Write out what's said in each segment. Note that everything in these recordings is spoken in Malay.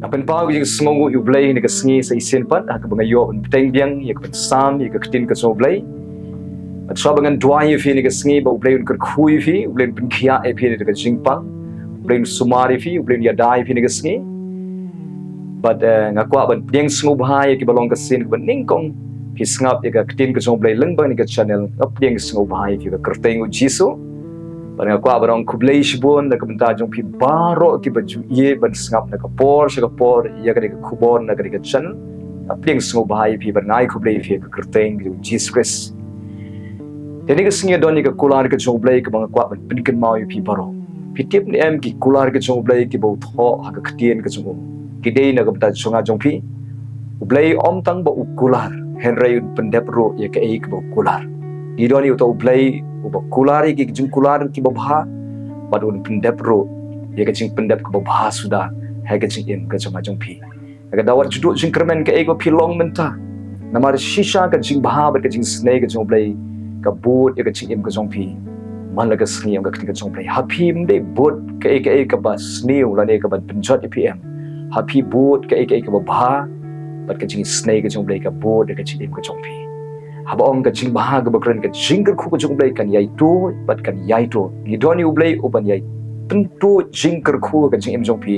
Apen pau jing Sngi U Blei ni ka Sngi sa isen pat ha ka bangayo ban peteng biang ya ka sam ya ka ketin ka so Blei. At so bangan duai fi ni ka Sngi ba U Blei ka khui fi U Blei pin khia e fi ni ka jingpang U Blei sumari fi U Blei ya dai fi ni ka Sngi. But ngakwa ban piang Sngi bahai ki balong ka sin ban ningkong fi ngap ya ka ketin ka so Blei leng bang ni ka channel ngap piang Sngi bahai fi ka kerteng u Jisu. Pada aku abarang kublai shibon na kabenta jong pi baro ki baju ye ban sngap na kapor shakapor ya ka kubon na ka chan apling sngo bahai pi ban ngai kublai fi ka kerteng ki Jesus Christ. Jadi ka singia don ni ka kular ka jong blai ka bang kwa ban pinkan mau pi baro. Pi tip ni em ki kular ka jong blai ki bau tho ha ka ktien ka jong. Ki dei na kabenta jonga jong pi. Blai om tang ba ukular henry pendep ro ya ka ei ka bau kular. Di doni uta blai uba kulari ki jing kular ki babha badun pendep ro ya ka jing pendep ka babha sudah ha ka jing em ka jong jong pi aga dawat judu jing kermen ka ego pi long menta namar shisha ka jing baha ba ka jing snai ka jong blai ka boot ya ka jing em ka jong pi man la ka sni em ka jong blai happy mde boot ka ka ba sni la ne ka ba penjot pm happy boot ka ka babha ba ka jing snai ka jong blai ka boot ya ka jing em ka jong pi habang ka jing baha ka bakran ka jingker khu ka jong blai kan yai to bat kan yai to ni doni U Blei uban yai tentu jingker khu ka jing em jong pi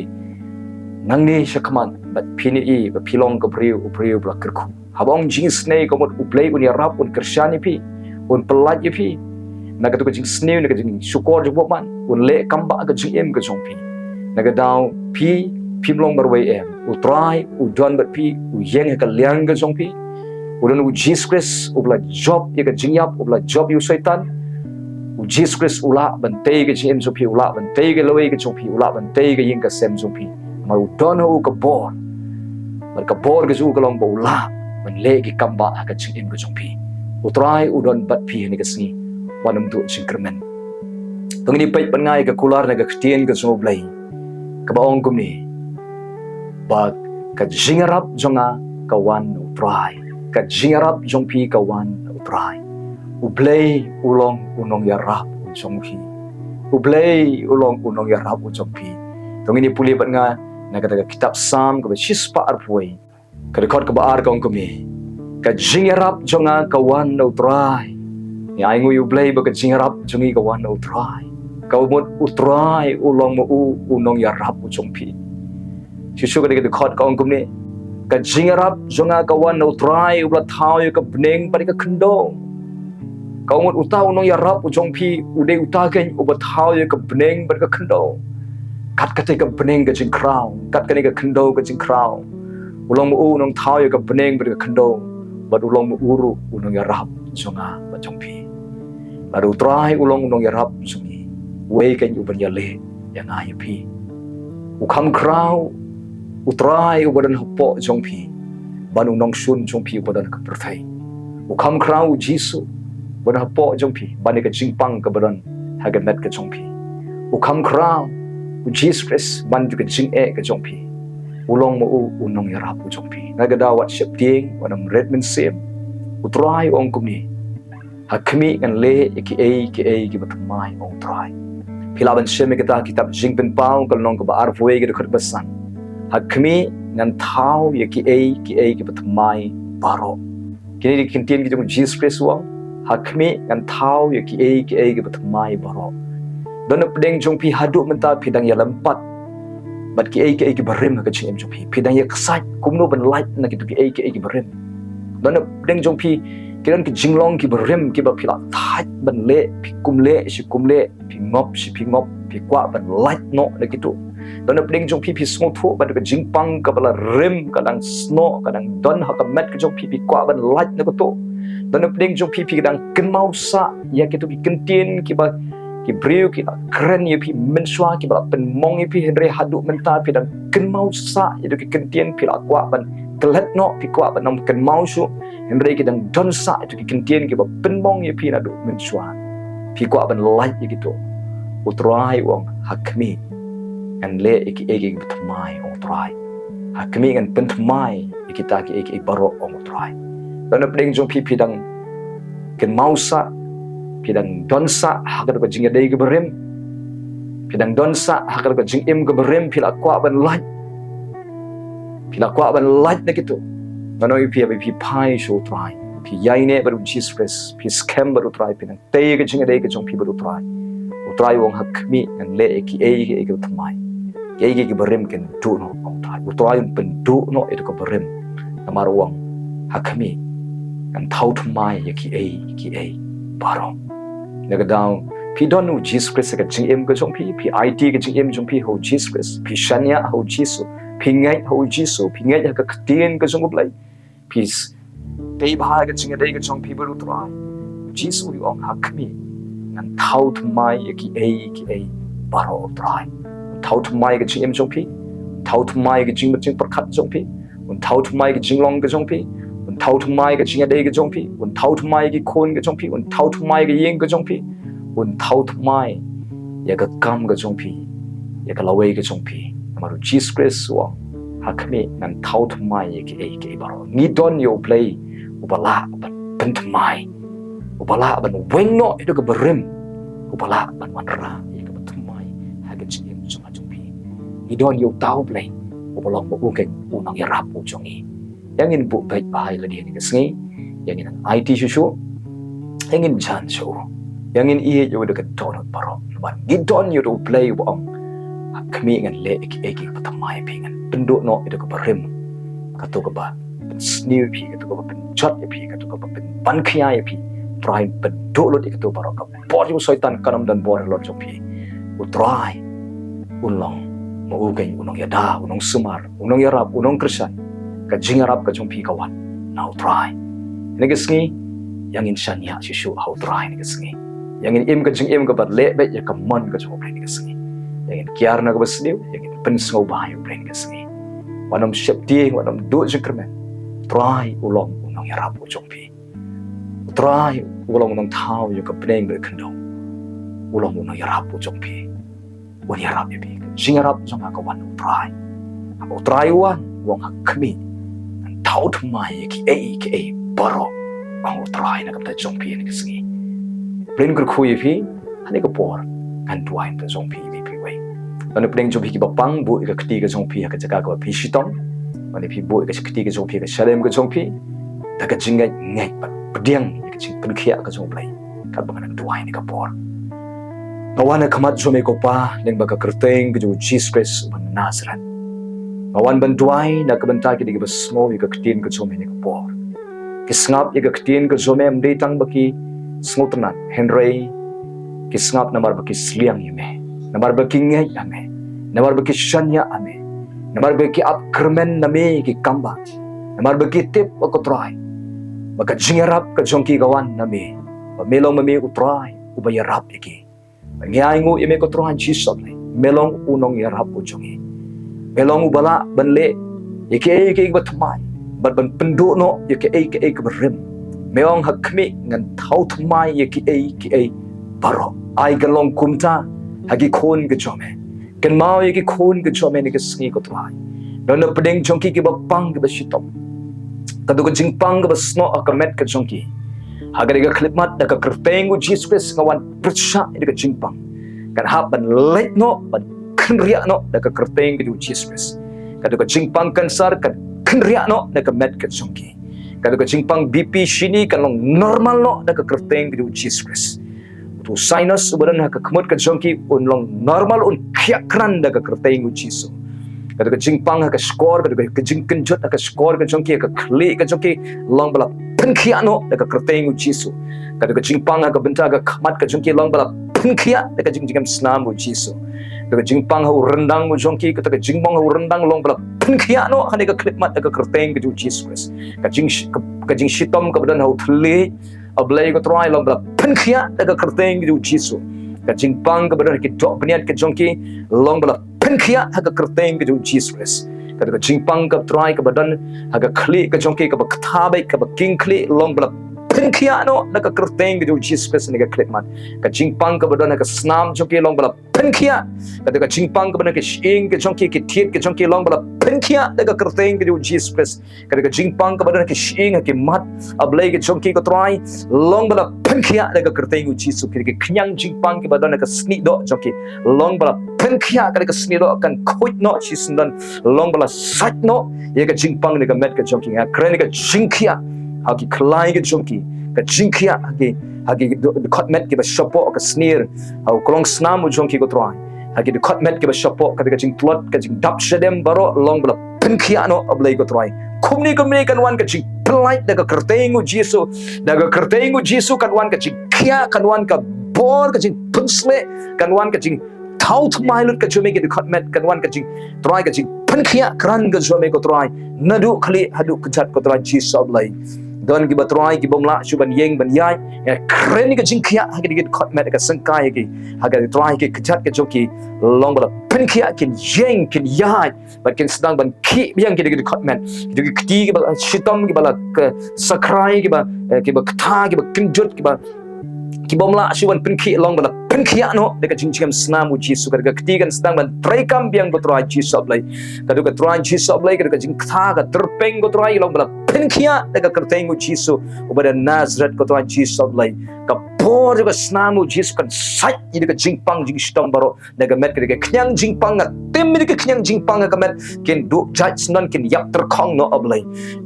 nang ni shakman bat phini e ba philong ka priu bla ker khu habang jing snei ka mot U Blei un yarap un kershani pi un pelat ye pi na ka to ka jing snei na ka jing shukor jo man un le kamba ka jing em ka jong pi na ka daw pi phimlong barwai em u try u don bat pi u yeng ka liang ka jong pi udan u Jesus Christ ubla job ya ka jingyap ubla job yu syaitan u Jesus Christ ula bantay ka jim zopi ula bantay ka laway ka zopi ula bantay ka ying ka sem zopi mar u don u ka bor mar ka bor ka zu ka long ba ula man le ki kamba ka jim ka zopi u try u don bat pi ni ka sni wanam tu singkermen tongni pait ban ngai ka kular na ka ktien ka so blai ka baong kum ni ba ka jingarap jonga ka wan u try ka jingarap jong pi ka wan utrai U Blei ulong unong yarap jong pi U Blei ulong unong yarap jong pi tong ini puli bat nga na kata kitab sam ka shispa arpoi ka rekod ka baar ka ongkomi ka jingarap jonga ka wan utrai ni ai ngu U Blei ba ka jingarap jongi ka wan utrai ka umut utrai ulong mo unong yarap jong pi shishu ka rekod ka ongkomi ka jingarap jonga kawan no try ubla thau ka bneng pari ka khendong ka umut utau nong yarap ujong pi ude utagen uba thau ka bneng pari ka khendong kat ka ka bneng ka jing crown kat ka ka khendong ka jing crown ulong mu nong thau ka bneng pari ka khendong bad ulong mu uru unong yarap jonga ba jong pi baru try ulong nong yarap jongi we kan uban yale yang ai pi ukam crown utrai ubadan hopo jong pi banu nong shun jong pi ubadan ka perthai ukam krau Jisu badan hopo jong pi bani ka jingpang ka badan hagamet ka jong pi ukam krau Jesus Christ ban ju ka jing e ka jong pi ulong mo unong yarap jong pi nagada wat shep ting wanam redman sem utrai ong kumni hakmi kan le ki batmai ong trai pilaban sheme kita kitab jingpen pau kal nong ka ba arfoi ka khot basan hakmi ngan thau ya ki batmai baro kini di kintin ki jong Jesus Christ wa hakmi ngan thau ya ki batmai baro don pedeng jong pi hadu menta pidang ya lempat bat ki barim ka chim jong pi pidang ya ksat kumno ban light na ki ki barim don pedeng jong pi kiran ki jinglong ki barim ki ba pila thai ban le pi kumle pi ngop pi kwa ban light no na ki tu don pedeng jong pi small tho ban ka jingpang ka bala rim kadang snow kadang don ha ka met ka jong pi kwa ban light na ko to don pedeng jong pi kadang kenmau sa ya ki tu ki kentin ki ba ki briu ki keren ye pi menswa ki ba pen mong ye pi henry hadu menta pi dan kenmau sa ye ki kentien pi la kwa ban kelet no pi kwa ban nam kenmau su henry ki dan don sa itu ki kentien ki ba pen mong ye pi na du menswa pi kwa ban light ye gitu utrai wong hakmi an le ki batmai ong try hakmi ngan pentmai kita ki baro ong try dan pedeng jong pi dang ken mausa pidang donsa hakar ko jinga dei ke berim pidang donsa hakar ko jing im ke berim pila kwa ban light pila kwa ban light na gitu manoi pi abi pi pai show try pi yai ne baru Jesus Christ pi scam baru try pi nang te ke jinga dei ke jong pi baru try wong hak mi ngan le ki e ke thamai ke berim ken du no try pen du no itu ke berim namar wong hak mi ngan thau thamai ki e baro naga down pi don no Jesus Christ ka jing em ke jong pi IT ke jing em jong pi ho Jesus Christ pi shanya ho Jesus pi ngai ho Jesus pi ngai ka ktien ke jong blai pi dei ba ke jing dei ke jong pi baru try Jesus wi ong hak mi ngan thau thamai ki e baro try thau thamai ke jing em jong pi thau thamai ke jing prakhat jong pi un thau thamai ke jing long ke jong pi un thau thamai ke jing dei ke jong pi un thau thamai ke khon ke jong pi un thau thamai ke yeng ke jong pi un thau thamai ya ka kam ke jong pi ya ka lawai ke jong pi amaru Jesus Christ wa hakme ngan thau thamai ke baro ni don yo play ubala ban thamai ubala ban weng no itu ke berim ubala ban manra ya ka thamai ha ke jing jong pi ni don yo tau play ubalong bu ke unang yarap u jongi yang in bu baik bahai la dia ni ke sngi yang in IT shushu yang in chan show yang in ie yo de ka don baro ban ni don yo do play wong kami ngan le ki patamai pingan penduk no itu ke berim ka to ka ba Sngi pi ka to ka ba jot pi ka to ka ba ban khia pi try penduk lo itu baro ka bor yo syaitan kanam dan bor lo jong pi u try ulong mau kai unong ya da unong sumar unong ya rap unong krisan ka jingarap ka jong pi ka wan now try ni ke sngi yang in shanya shu how try ni ke sngi yang in im ka jing im ka ba le be ya ka mon ka jong ni ke sngi yang in kiar na ka basniu yang in pensau ba yo ni ke sngi wanam shepti wanam do jikrmen try ulong unong ya rap jong pi try ulong unong thau yo ka pleng be khando ulong unong ya rap jong pi wan ya rap bi jingarap jong ka wan try wan wong hakmi an thau thmai ki e baro ang try na ka jong pi ni sngi blen kur khui phi ani ka por kan tuai ta jong pi bi wei an pleng jong pi ki bapang bu ka khti ka jong pi ka jaka ka pi shitong ani pi bu ka khti ka jong pi ka shalem ka jong pi ta ka jingai ngai pdiang ka jing pen khia ka jong blai ka bangan tuai ni ka por Ngawan kamat jome ko pa neng baka kerteng ke Jesus Christ ban Nazareth. Ngawan bantuai na kabanta ki digi basmo i ka ktin ka jome ni ka por. Ki sngap i ka ktin ka jome mdei tang baki sngotanan Henry ki sngap namar baki sliang yeme. Namar baki ngai ame. Namar baki shanya ame. Namar baki ap kermen name ki kamba. Namar baki tip ko try. Baka jingarap ka jongki gawan name. Melong mame utray ubayarap iki. Ngiai ngu ime ko trohan Jesus ni melong unong yarap ujongi melong ubala banle yake batmai ban pendu no yake berim meong hakmi ngan thau thmai yake baro ai galong kumta hagi khon ke jome ken mau yake khon ke jome ni ke sngi ko trai don pedeng jongki ke bapang ke basitop kadu ko jingpang ke basno akamet ke jongki agar ika klipmat daga kertengu Jesus Christ ngawan percaya ika jingpang kan haban leit no ban kenria no daga kertengu Jesus Christ kadu ka jingpang kansar kan kenria no daga med ka jongki kadu ka jingpang BP shini kan long normal no daga kertengu Jesus Christ tu sinus ubaran ha ka kemut ka jongki un long normal un khia kran daga kertengu Jesus kadu ka jingpang ha ka score kadu ka jingken jot ha ka score ka jongki ka kli ka jongki long bala penkhia no daga kertengu Jesus kadu ka jingpang ka benta ka khamat ka jongki long bala penkhia daga jingjingam snam u Jesus daga jingpang hu rendang u jongki ka jingbong hu rendang long bala penkhia no hane ka klipmat daga kertengu Jesus ka jing shitom ka badan hu thli ablai ko try long bala penkhia daga kertengu Jesus ka jingpang ka badan ki dok bniat ka jongki long bala penkhia daga kertengu Jesus kadu ka jingpang ka try ka badan haga khli ka jongki ka baktabai ka baking khli long bala penkhia no daga kerteng ke Jesus Christ ni ka klipmat ka jingpang ka badan ka snam jongki long bala penkhia kadu ka jingpang ka badan ka shing ka jongki ki thiet ka jongki long bala penkhia daga kerteng ke Jesus Christ kadu ka jingpang ka badan ka shing ki mat ablai ka jongki ka try long bala penkhia daga kerteng ke Jesus ki knyang jingpang ka badan ka sni do jongki long bala penkia ka ka sniro kan khoit no chi sundan long bala sat no ye ka jingpang ni ka met ka joking ha kren ka jingkia ha ki klai ka joking ka jingkia ha ki khot met ki ba shopo ka snir ha kolong snam u jonki ko trai ha ki khot met ki ba shopo ka jing plot ka jing dap shedem baro long bala penkia no ablai ko trai kumni kan wan ka jing plight daga kertengu Jesu daga kertengu Jesu kan wan ka jing kia kan wan ka bor ka jing punsle kan wan ka jing thau thmai lut ka chome ki khot met kan wan ka jing try ka jing penkia kran ka chome ko try nadu khali hadu kjat ko try Jesu ablai don ki batrai ki bomla shuban yeng ban yai kren ka jing kia ha ki khot met ka sangkai ki ha ka try ki kjat ka joki long bala penkia kin yeng kin yai but kin sedang ban ki yang ki khot met ki kti ki bala shitam ki bala sakrai ki ba kta ki ba kinjut ki ba ki bomla shuban penki long bala penkia no deka jingam snamu Jesu ka ketigan sedang ban trekam biang ko try Jesu ablai ka ka try Jesu ablai ka jing kta ka terpeng ko try long bala penkia deka kertengu Jesu ubada Nazareth ko try Jesu ablai ka bor ka snamu Jesu kan sat ni ka jingpang jing stom baro deka met ka knyang jingpang ka tem ni ka knyang jingpang ka met kin du judge non kin yap terkhong no ablai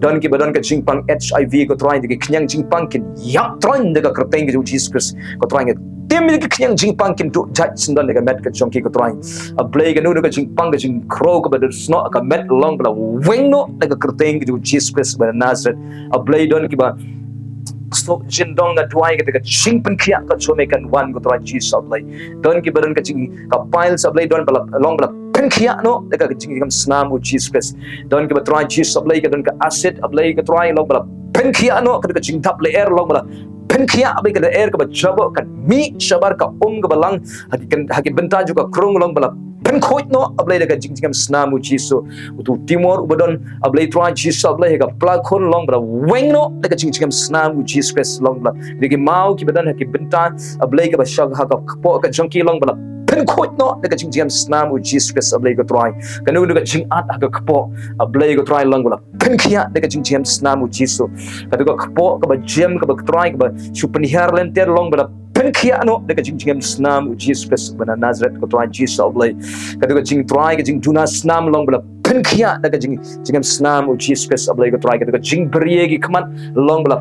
don ki badon ka jingpang HIV ko try ni ka knyang jingpang kin yap tron deka kertengu Jesus Christ ko try tem ni ka knyang jingpang kin du judge non deka met ka chongki ko try ablai ka no ka jingpang ka jing kro ka badon sno ka met long bala weng no deka kertengu Jesus Christ ba Nazareth ablai don ki ba stop jindong na tuai ka ching penkia ka chome kan wan ko try Jesus ablai don ki badon ka ching ka piles ablai don bala long bala penkia no deka jing kam snam u Jesus Christ don ki ba try Jesus ablai ka don ka acid ablai ka try long bala penkia no ka jing tap le air long bala penkia ablai ka air ka ba jabo kan mi shabar ka ka balang hakikan bynta juga krung long bala penkhot no ablai daga jing snam u Jesus utu timor ubadon ablai try Jesus ablai ka plug khon long bala weng no daga jing snam u Jesus Christ long bala digi mau ki badan hakikan bynta ablai ka ba shag ha ka po ka jonki long bala penkhot no daga jing snam u Jesus Christ ablai ka try kanu daga jing at ha ka po ablai ka try long bala penkia daga jing snam u Jesus ka daga po ka ba jam ka ba try ka ba supeniar lenter long bala penkia no daga jing snam u Jesus Christ bana Nazareth ko try Jesus ablai ka daga jing try ka jing duna snam long bala penkia daga jing snam u Jesus Christ ablai ka try ka daga jing beriye ki khaman long bala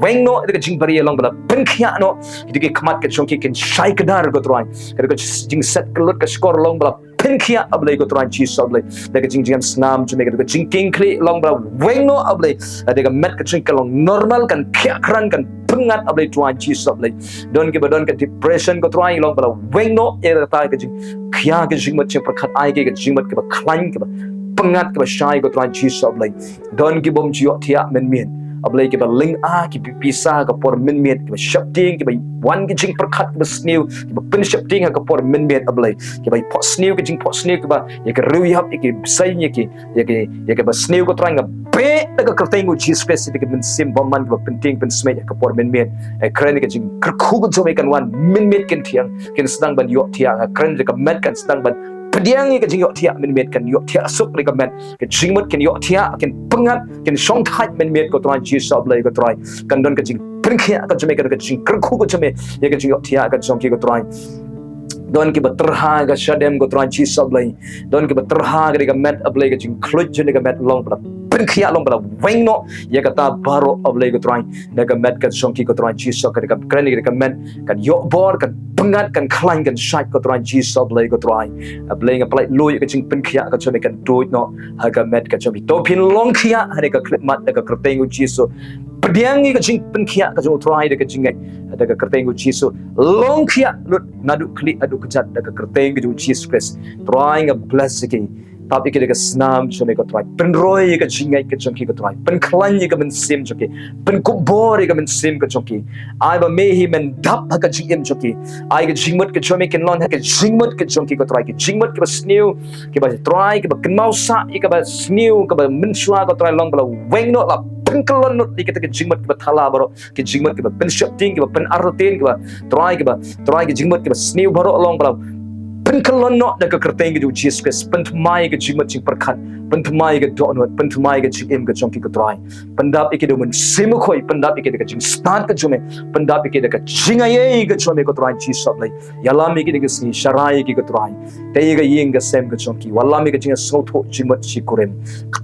weng no daga jing beriye long bala penkia no digi khamat ka chongki kin shai ka dar ko try ka daga jing set ka lut ka score long bala penkia ablai ko try Jesus ablai daga jing snam chu daga jing king kli long bala weng no ablai daga met ka ching ka long normal kan khia kran kan pengat ablai try Jesus ablai don ki badon ka depression ko try long bala weng no era ta ka jing khia ka jing mat che prakhat ai ka jing mat ka ba klan ka ba pengat ka ba shai ko try Jesus ablai don ki bom jiot thia men ablai ki ba ling ki pisa ka por min ki ba shapting ki ba wan ki jing prakhat ba snew ki ba pin shapting ka por min ablai ki ba pot snew ki jing pot snew ki ba ya ka ru yap ki sai ni ki ya ba snew ko trang be ka kertengu Jesus Christ ki min sim bom man ki ba penting pen sme ka por min kren ki jing kerku ko jome kan wan min kin thiang kin sedang ban yo thiang kren ka met kan sedang ban pediang ka jing yo thia min kan yo thia sup ka met ka jing mut kan yo thia kan pengat kan song khat min ko try Jesus ablai ko try kan don ka jing penkia ka jome ka jing kerku ko jome ya ka jing yo thia ka jong ki ko try don ki baterha ga shadem go try Jesus ablai don ki baterha ga met ablai ga jing klut jene ga met long bla penkia long bla weng no ya kata baro ablai go try ga met ka jong ki ko try Jesus ka kren ga met kan yo bor kan pengat kan klan kan shite ko try Jesus ablai go try ablai ga plai loy ka jing penkia ka jome kan do no ha ga met ka jome to pin long kia ha ga klip mat ga kertengu Jesus pediangi ka jing penkia ka jong try ga jing daga kertengu Jesus long kia lut nadu kli adu kejat daga kertengu Jesus Christ trying a blessing tapi kita senam cuma ikut try penroy ka jingai ka jongki ka try penklan ka men sim joki penkubor ka men sim ka joki ai ba mehi men dap ka jingem joki ai ka jingmut ka chome ken lon ka jingmut ka jongki ka try ka jingmut ka snew ka ba try ka ba kenau sa ka ba snew ka ba mensua ka try long bala weng no la pengkelon not di kita jingmut ka thala baro ka jingmut ka pen shapting ka pen arrotin ka try ka jingmut ka snew baro long bala pen kalon no da ka kerteng ke Jesus Christ pen thmai ke jing mat jing perkhat pen thmai ke do no pen thmai ke jing em ke jong ki ke trai pendap ike do men sim khoi pendap ike de ka jing start ke jume pendap ike de ka jing ai ke jume ko trai Jesus lai yalam ike de ke si sharai ki ke trai te ga yeng ke sem ke jong ki walam ike jing so tho jing mat chi kurem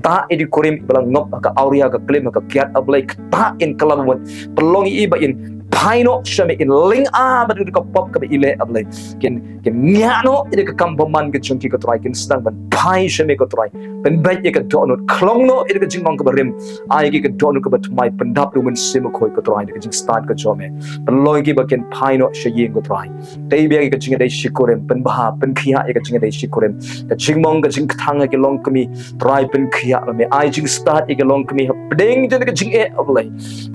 ta edi kurem balang ngop ka auria ka klem ka kiat ablai ta in kalamwat pelong i ba in paino shame in ling ba du ka pop ka ile ablai ken nyano ide ka kampaman ke jong ki ke trai ken stang ban pai shame ko trai pen bai ke donut klong no ide ka jing mong ka barim ai ke donut ka bat mai pendap du men sim khoi ko trai ke jing start ka jome pelong ki ba ken paino shayeng ko trai te bia ke jing dai shikurem pen ba pen khia ke jing dai shikurem ka jing mong ka jing thang ke long kami trai pen khia me ai jing start ke long kami ding je ke jing ablai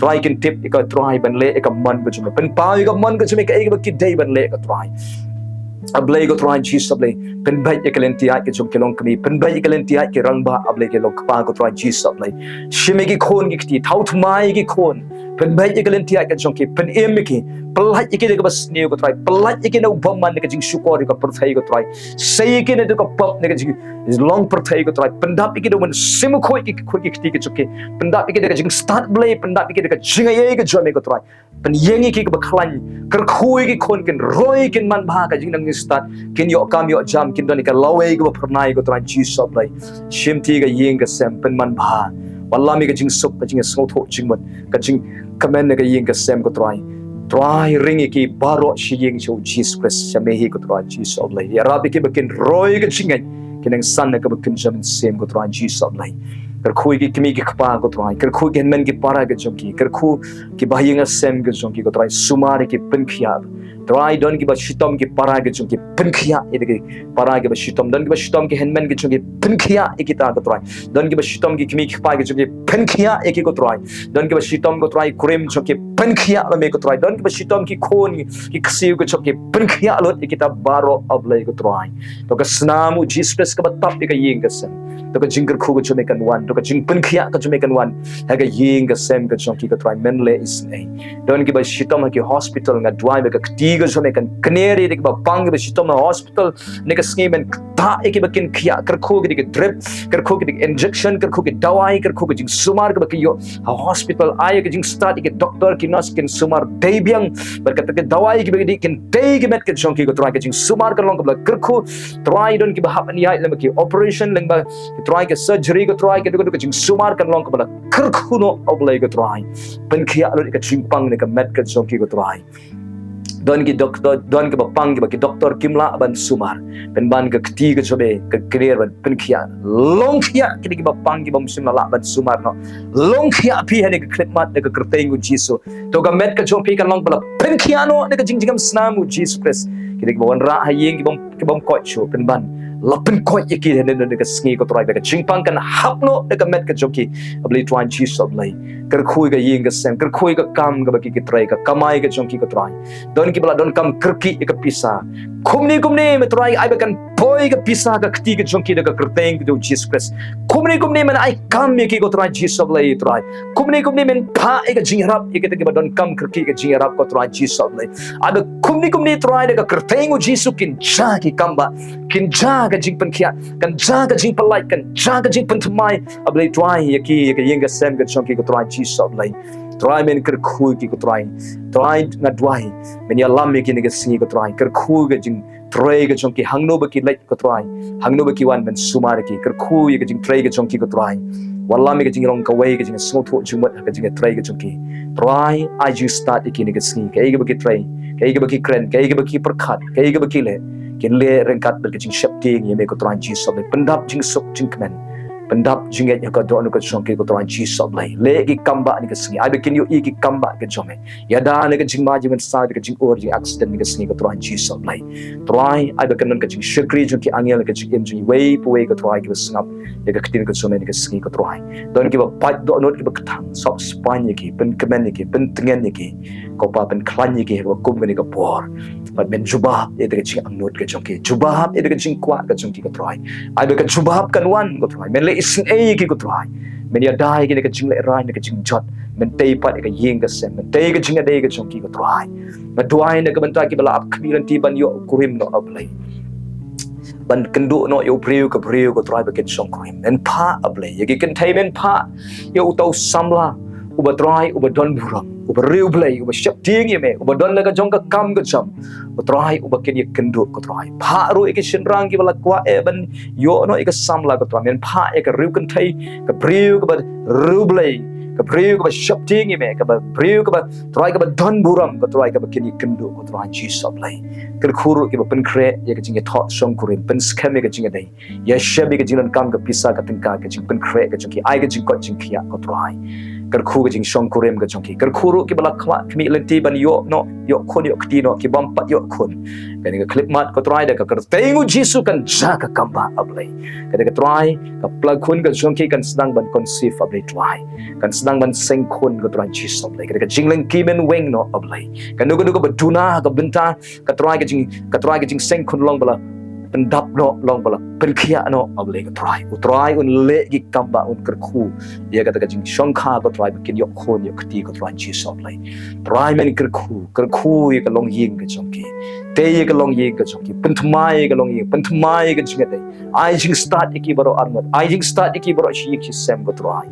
try can tip ka try ban le ka man ka jume pen pa ka man ka jume ka ek ba ki dai ban le ka try ablay ko try Jesus ablay pen bai ke lenti ai ke jum ke long kami pen bai ke lenti ai ke rang ba ablay ke long pa ko try Jesus ablay shime ki khon ki ti thau thmai ki khon pen bai ke lenti ai ke jum ke pen em ki pelai ke de bas ne ko try pelai ke no bom man ke jing shukor ka perthai ko try sei ke ne ko pop ne ke jing long perthai ko try pendap ke do man sim khoi ki ti ke chuke pendap ke de jing start blay pendap ke de jing ai ke jum ko try pen yengi ki ka khlan ker khui ki khon ken roi ken man bha ka jing nang start ken yo kam yo jam ken don ka lawe ka pernai ko try Jesus ablay shimti ka yeng ka sem pen man bha wallami ka jing sup ka jing so tho jing mot ka jing kamen ka yeng ka sem ko try ring ki baro shi yeng cho Jesus Christ shame hi ko try Jesus ablay ya rabi ki bakin roi ka jingai kenang san ka bakin jam sem ko try Jesus ablay ker khui ki kimi ki khpa ko try ker khu ken men ki para ka jom ki ker khu ki bahing sem ka jom ki ko try sumar ki pen khia try don ki ba shitom ki para ka jom ki pen khia ide ki para ki ba shitom don ki ba shitom ki hen men ki jom ki pen khia ikita ko try don ki ba shitom ki kimi ki khpa ka jom ki pen khia iki ko try don ki ba shitom ko try kurem jom ki pen khia la me ko try don ki ba shitom ki khon ki ksiu ko jom ki pen khia lot ikita baro ablay ko try to ka snamu Jesus ka ba tap ka yeng ka sem to ka jingker khu ko jom kan wan to ka jing pen khia ka jom kan wan ha ka yeng ka sem ka jom ki ko try men le is nei don ki ba shitom ki hospital nga dwive ka ti ka jom kan kneri de ba pang ba shitom hospital ne ka sngi men ta ek ba kin khia ker khu ki drip ker khu ki injection ker khu ki dawai ker khu ki jing sumar ka ba ki yo hospital ay ka jing start ki doctor ki nurse kin sumar dei biang berkata ke dawai ki ba kin dei ki met ka jom ki ko try ka jing sumar ka long ka ker khu try don ki ba hap ni ai le ki operation leng ba try ka surgery ko try ka do ka jing sumar ka long ka ba ker khu no oblay ka try pen khia lo ka jing pang ne ka met ka jom ki ko try don ki doctor don ki ba pang ki ba ki doctor kimla ban sumar pen ban ka kti ka jobe ka clear ban pen khia long khia ki ba pang ki ba musim la ban sumar no long khia pi hane ka klip mat ka kerteng u Jesus to ka met ka jom pi kan long bala pen khia no ne ka jing jingam snam u Jesus Christ ki ba wan ra hayeng ki bom ko chu pen ban lapen ko yeki ne ne ka sngi ko try ka jing pang kan hapno ne ka met ka joki abli twan Jesus ablay ker khui ka yeng ka sem ker khui ka kam ka ba ki try ka kamai ka jom ki ko try don ki bala don kam kerki ka pisa kumni me try ai ba kan poi ka pisa ka kti ka jom ki ka kerteng do Jesus Christ kumni men ai kam me ki ko try Jesus ablay try kumni men pa ka jingarap ka ta ba don kam kerki ka jingarap ko try Jesus ablay ada kumni try ka kerteng u Jesus kin ja ki kamba kin ja ka jing pen khia kan ja ka jing palai kan ja ka jing pen thmai ablay try ki yeng ka sem ka jom ki ko try Jesus ablay try men ker khu ki ko try na dwai men ya lam ki ne ka singi ko try ker khu ka jing tray ka jom ki hangno ba ki like ko try hangno ba ki wan men sumar ki ker khu ka jing tray ka jom ki ko try wallam ka jing long ka wai ka jing so tho jing mat ka jing tray ka jom ki try I you start ki ne ka singi ka ba ki tray ka ba ki kren ka ba ki perkhat ka ba ki le ken le rengkat ber ka jing shapti ye me ko try Jesus le pendap jing sok jing kmen pendap jinget ya ka do no ka jong ki ko try Jesus le le ki kamba ni ka singi ai bekin yo ki kamba ka jome ya da ne ka jing ma jing sa ka jing or jing accident ni ka singi ko try Jesus le try ai bekin ka jing shikri jong ki angel ka jing jing way po way ka try ki snap ya ka kitin ka jome ni ka singi ko try don ki ba pat do no ki ba thang sok span ki pen kemen ki pen tengen ki ko pa pen klan ki ko kum ni ka por but men jubah e de jing ang not ka jong ki jubah e de jing kwa ka jong ki ka try ai be ka jubah kan wan ko try men le ising ki ko try men ya dai ki ka jing le rai ka jing jot men tei pat ka yeng ka sem men tei ka jing dai ka jong ki ko try ma duai ne ka ban ta ki bala ap kmiran ti ban yo kurim no ablay ban kenduk no yo priu ke try bakin song krim men pa ablay yagi kan thai men pa yo utau samla uba try uba don buram uba riu blay uba shap ting yeme uba don la ka jong ka kam ka cham uba try uba ken ye kenduk ko try pa ru ek shinrang ki bala kwa e ban yo no ek samla ko try men pa ek riu kan thai ka priu ka riu blay ka priu ka shap ting yeme ka priu ka try ka don buram ka try ka ken ye kenduk ko try Jesus ablay ker khuru ki pen kre ye ka jing thot song kurim pen skam ka jing dai ya shabi ka jing kam ka pisa ka tingka ka jing pen kre ka jing ki ai ka jing ko jing khia ko try ker khu ka jing song kurim ka jong ki ker khuru ki bala khwa kmi lenti ban yo no yo khon yo kti no ki bam pat yo khon ka ni ka clip mat ko try da ka ker tengu Jesus kan Jaka kamba ablay ka try ka plug khun ka jong ki kan sedang ban conceive ablay try kan sedang ban seng khun ka try Jesus ablay ka jing leng ki men weng no ablay ka nu ka baduna ka bynta ka try ka jing seng khun long bala pendap no long bala penkhia no ablay ka try un le gi kamba un kerku dia kata ka jing shongkha ka try bikin yo khon yo kti ka try Jesus ablay try men kerku ye ka long ying ka jongki te ye ka long ying ka jongki penthmai ka long ying penthmai ka jing dai ai jing start ki baro armat ai jing start ki baro shi ki sem ka try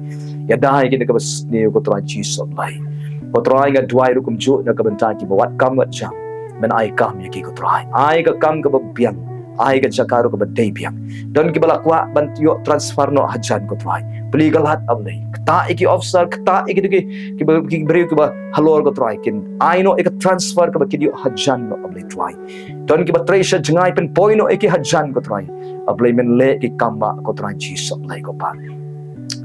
ya dai ki ka bas ne ka try Jesus ablay ko try ga dwai ru kum ju na ka banta ki bawat kam ga jam men ai kam ye ki ko try ai ka kam ka biang ai ka Jaka ru ka badai biang don ki bala kwa ban yo transfer no hajan ko try beli galat ablay kta iki officer kta iki ki beri ki ba halor ko try kin ai no ek transfer ka ki yo hajan no ablay try don ki ba treasure jangai pen point no ek hajan ko try ablay men le ki kamba ko try Jesus ablay ko pa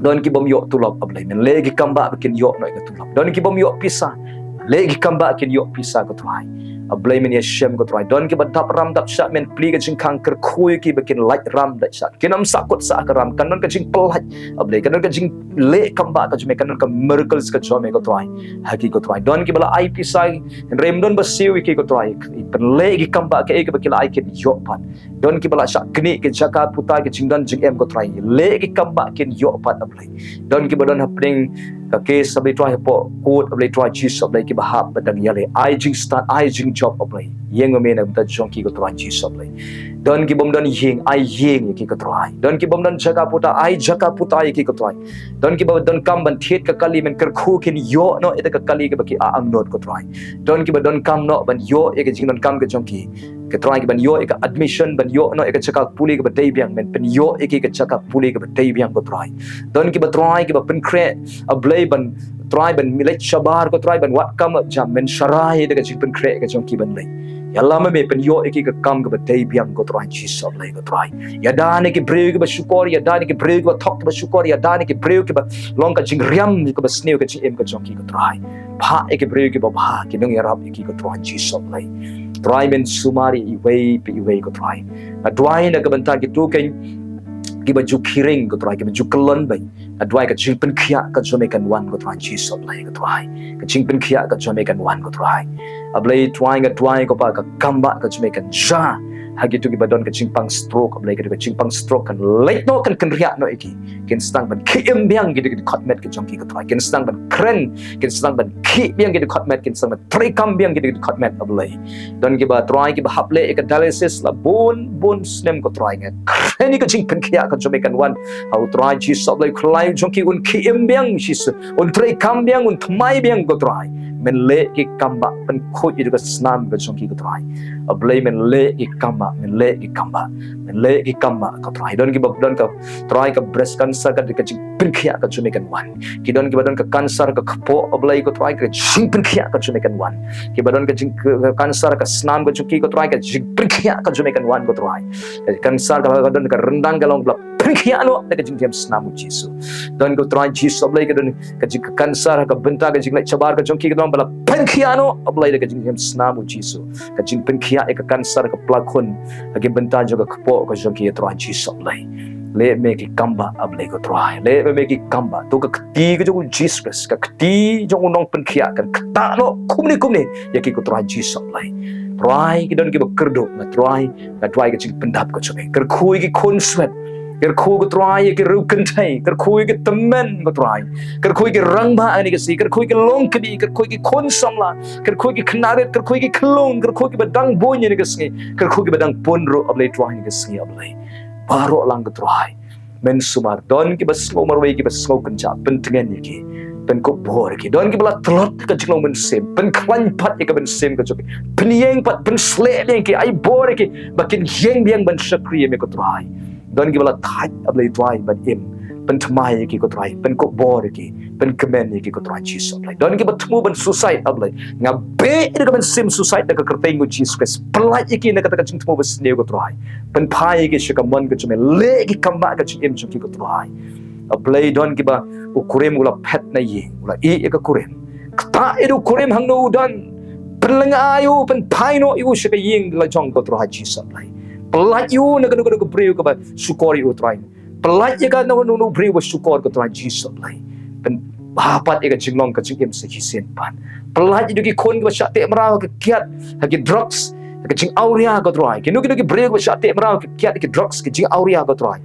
don ki bom yo tulop ablay men le ki kamba kin yo no ek tulop don ki bom yo pisa le ki kamba kin yo pisa ko try ablay men ye shem ko try don ki ba dap ram dap sha men pli ka jing khang ker khui ki bakin light ram da sha kinam sakot sa ka ram kanon ka jing pelat ablay kanon ka jing le kamba ka jume kanon ka miracles ka jome ko try haki ko try don ki bala ai pisai rem don ba siwi ki ko try pen le ki kamba ka e ka bakil ai kin yo pat don ki bala sha kni ke Jaka putai ke jing don jing em ko try le ki kamba kin yo pat ablay don ki ba don happening ka case ablay try po court ablay try Jesus ablay ki ba hap badang yale ai jing start ai jing job ablay yeng me na ta jong ki ko try Jesus ablay don ki bom don yeng ai yeng ki ko try don ki bom don Jaka puta ai Jaka puta ki ko try don ki ba don kam ban thet ka kali men ker khu kin yo no eta ka kali ka baki a ang not ko try don ki ba don kam no ban yo e ka jing don kam ka jong ki ka try ki ban yo e ka admission ban yo no e ka Jaka puli ka ba dai biang men pen yo e ki ka Jaka puli ka ba dai biang ko try don ki ba try ki ba pen kre ablay ban try ban milet shabar ko try ban wat kam jam men sharai de ka jing pen kre ka jong ki ban lay yalla me pen yo e ki ka kam ka ba dai biang ko try Jesus ablay ko try ya dane ki breu ki ba shukor ya dane ki breu ki ba thok ba shukor ya dane ki breu ki ba long ka jing riam ki ba sneu ka jing em ka jong ki ko try pha e ki breu ki ba bha ki nongiarap ki ko try Jesus ablay try men sumari iway ko try adwai na ka banta ki tu ken ki ba ju khiring ko try ki ba ju kalon bai adwai ka jing pen khia ka jome kan wan ko try Jesus ablay ko try ka jing pen khia ka jome kan wan ko try ablay twai ko pa ka kamba ka jome kan ja hagi tu ki badon ka chingpang stroke ablay ka chingpang stroke kan late no kan ria no iki ken stang ban kim biang gitu khotmet ke jongki ka try ken stang ban kren ken stang ban ki biang gitu khotmet ken stang ban tri kam biang gitu khotmet ablay don ki ba try ki ba haple ka dialysis la bon snem ko try nga kreni ka chingpan kia ka jome kan wan au try Jesus ablay klai jongki un kim biang shis un tri kam biang un thmai biang ko try men le ki kamba pen khoi itu ka snam ka jongki ka try ablay men le ki kamba men le ki kamba ka try don ki ba don ka try ka breast cancer ka jing pen khia ka jome kan wan ki don ki ba don ka cancer ka khapo ablay ko try ka jing pen khia ka jome kan wan ki ba don ka jing cancer ka snam ka jongki ko try ka jing pen khia ka jome kan wan ko try cancer ka don ka rendang ka long pen khia no ka jing jam snam Jesus don ko try Jesus ablay ka don ka jing cancer ka benta ka jing lai chabar ka jongki ka don bala pen khia no ablay ka jing jam snam Jesus ka jing pen khia e ka cancer ka plakon ka benta jo ka khapo ka jongki try Jesus ablay le me ki kamba ablay ko try le me ki kamba to ka kti ka jo Jesus ka kti jo nong pen khia kan kta no kumni ya ki ko try Jesus ablay try ki don ki ba kerdo na try ka jing pendap ko chobe ker khui ki kon sweat Kerkhui ke try ke rukan thai, kerkhui ke temen ke try, kerkhui ke rangba ani ke si, kerkhui ke long kedi, kerkhui ke konsamla, kerkhui ke knaret, kerkhui ke kelong, kerkhui ke badang bonya ni ke si, kerkhui ke badang ponro ablay try ni ke si ablay. Baro lang ke try. Men sumar don ki bas ngomar wei ki bas ngau kenca pentengan ni ki. Pen ko bor ki don ki bala telot ke jinglo men sem, pen klan pat ke ben sem ke joki. Pen yeng pat pen slek ni ki ai bor ki bakin yeng biang ben sakri me ko try. Don ki bala thai ablay try ban im. Pen tmai ki ko try, pen ko bor ki, pen kemen ni ki ko try Jesus ablay. Don ki batmu ben suicide ablay. Ngabe ni ka ben sem suicide na ka kerteng ko Jesus Christ. Pelaj ki na ka ta jing tmu bes ne ko try. Pen pai ki shikaman ke chume le ki kamba ka chim chu ki ko try. Ablay don ki ba ukurem ula pet na ye, ula e ka kurem. Kta edu kurem hang no don. Penlenga ayu pen pai no iu shika ying la jong ko try Jesus ablay. Pelaj yu na ka no breu ka ba sukori u try. Pelaj ka no breu ba sukor ko try Jesus ablay. Pen bapat ka jinglong ka chim se hisen pan. Pelaj du ki kon ka sha te mra ka kiat ha ki drugs ke jing auria ko try. Kinu breu ka sha te mra ka kiat ki drugs ke jing auria ko try.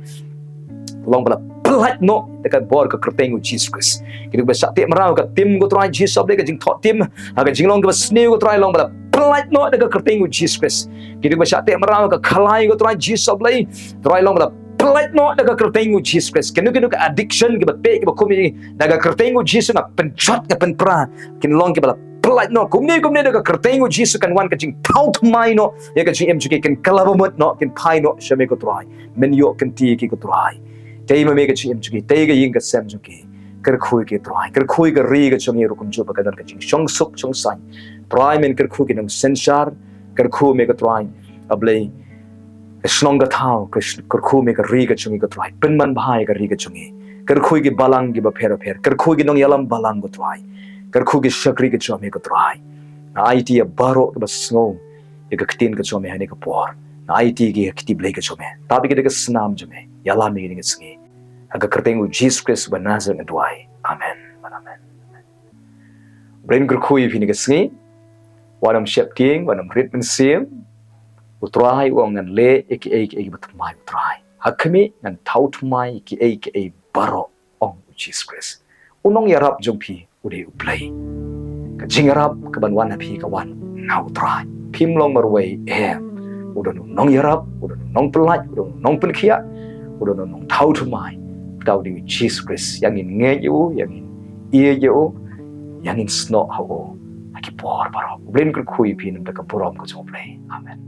Long bala pelaj no dekat bor ka kerteng Jesus Christ. Kinu ba sha te mra ka tim ko try Jesus ablay ka jing thot tim ha ka jinglong ka sneu ko try long bala pelaj no dekat kerteng Jesus Christ. Kinu ba sha te mra ka khalai ko try Jesus ablay try long bala pelaj no daga kerteng Jesus Christ. Kenu ka addiction ke bate ke bakumi daga kerteng Jesus na penchot ke penpra kin long ke bala pelaj no kumni daga kerteng Jesus kan wan ka jing taut mai no ya ka jing mjuke kan kalabamot no kin pai no shame ko try men yo kan ti ki ko try tei ma me ka jing mjuke tei ga ying ka sem mjuke kerkhui ke try kerkhui ka ri ka chong ye rukum chu ba ka dan ka jing shong suk chong sai try men kerkhui ke nang sensar kerkhui me ka try ablay Snong ka thao kerkhui me ka ri ka chungi ka try pen man bhai ka ri ka chungi kerkhui ki balang ki ba pher kerkhui ki nong yalam balang ko try kerkhui ki shakri ka chome ko try na IT ya baro ka bas ngo ye ka ktin ka chome hane ka por na IT ki kti blai ka chome tabi ki ka snam chome yalam mi ni sngi aga kerteng Jesus Christ ba nazar ndwai amen amen brain kerkhui phini ka sngi wanam shep king wanam ritmen sim utrai wong ngan le aka batmai utrai hakmi ngan tautmai aka baro ong Jesus Christ unong yarap jongpi ude U Blei ka jingarap ka banwan phi ka wan na utrai phim long marway udon nong yarap udon nong pelaj udon nong penkhia udon nong tautmai tau di Jesus Christ yang in nge yu yang in ie yu yang in sno ho aki por baro brain kerkhui phi nam ta ka porom ko chom Blei amen